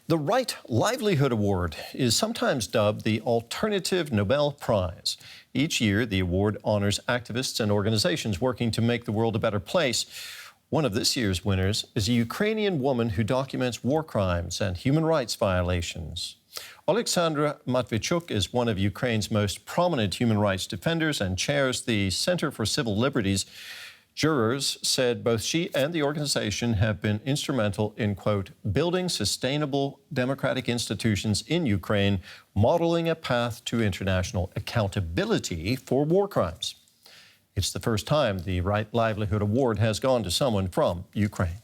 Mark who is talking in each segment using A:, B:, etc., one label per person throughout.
A: The Right Livelihood Award is sometimes dubbed the Alternative Nobel Prize. Each year, the award honors activists and organizations working to make the world a better place. One of this year's winners is a Ukrainian woman who documents war crimes and human rights violations. Oleksandra Matviichuk is one of Ukraine's most prominent human rights defenders and chairs the Center for Civil Liberties. Jurors said both she and the organization have been instrumental in, quote, building sustainable democratic institutions in Ukraine, modeling a path to international accountability for war crimes. It's the first time the Right Livelihood Award has gone to someone from Ukraine.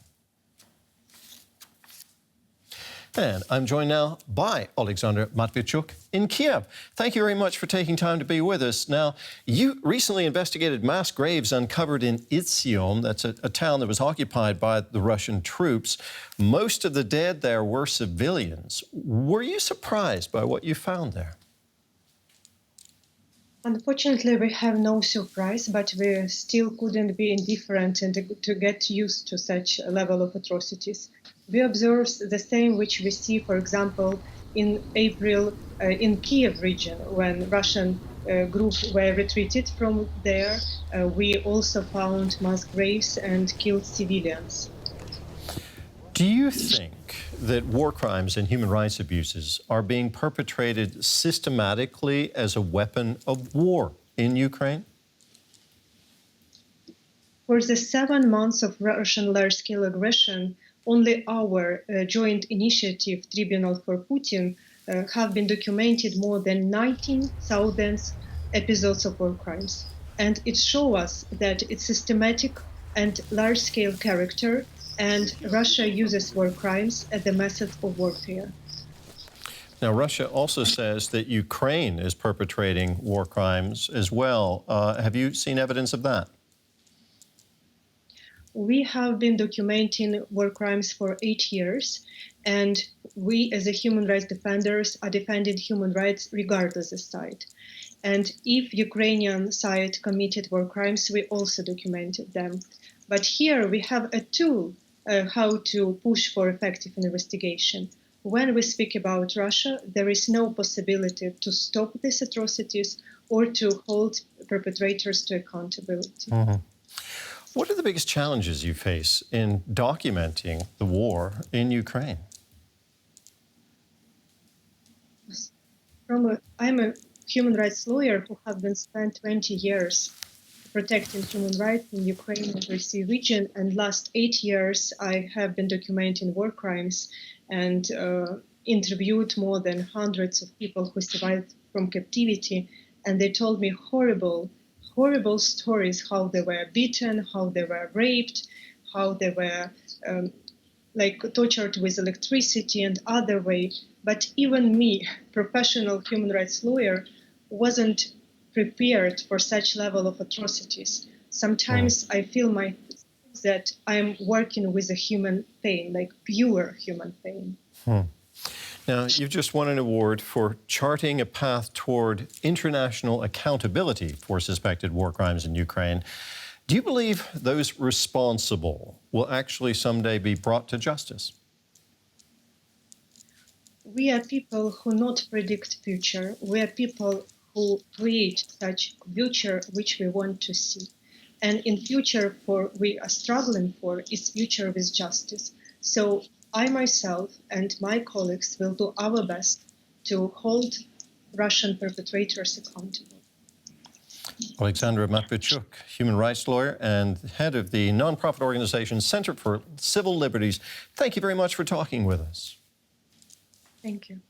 A: And I'm joined now by Oleksandra Matviichuk in Kiev. Thank you very much for taking time to be with us. Now, you recently investigated mass graves uncovered in Izium. That's a town that was occupied by the Russian troops. Most of the dead there were civilians. Were you surprised by what you found there?
B: Unfortunately, we have no surprise, but we still couldn't be indifferent and to get used to such a level of atrocities. We observed the same which we see, for example, in April in Kiev region, when Russian groups were retreated from there. We also found mass graves and killed civilians.
A: Do you think that war crimes and human rights abuses are being perpetrated systematically as a weapon of war in Ukraine?
B: For the 7 months of Russian large-scale aggression, only our joint initiative, Tribunal for Putin, have been documented more than 19,000 episodes of war crimes. And it shows us that it's systematic and large-scale character, and Russia uses war crimes as a method of warfare.
A: Now, Russia also says that Ukraine is perpetrating war crimes as well. Have you seen evidence of that?
B: We have been documenting war crimes for 8 years, and we as a human rights defenders are defending human rights regardless of side. And if Ukrainian side committed war crimes, we also documented them. But here we have a tool how to push for effective investigation. When we speak about Russia, there is no possibility to stop these atrocities or to hold perpetrators to accountability.
A: Mm-hmm. What are the biggest challenges you face in documenting the war in Ukraine?
B: I'm a human rights lawyer who has been spent 20 years protecting human rights in Ukraine and the Sea region, and last 8 years I have been documenting war crimes and interviewed more than hundreds of people who survived from captivity, and they told me horrible stories, how they were beaten, how they were raped, how they were tortured with electricity and other way. But even me, professional human rights lawyer, wasn't prepared for such level of atrocities. Sometimes I feel that I'm working with a human pain, like pure human pain.
A: Now, you've just won an award for charting a path toward international accountability for suspected war crimes in Ukraine. Do you believe those responsible will actually someday be brought to justice?
B: We are people who not predict future. We are people who create such future which we want to see. And in future, we are struggling for is future with justice. So I myself and my colleagues will do our best to hold Russian perpetrators accountable.
A: Oleksandra Matviichuk, human rights lawyer and head of the nonprofit organization Center for Civil Liberties. Thank you very much for talking with us.
B: Thank you.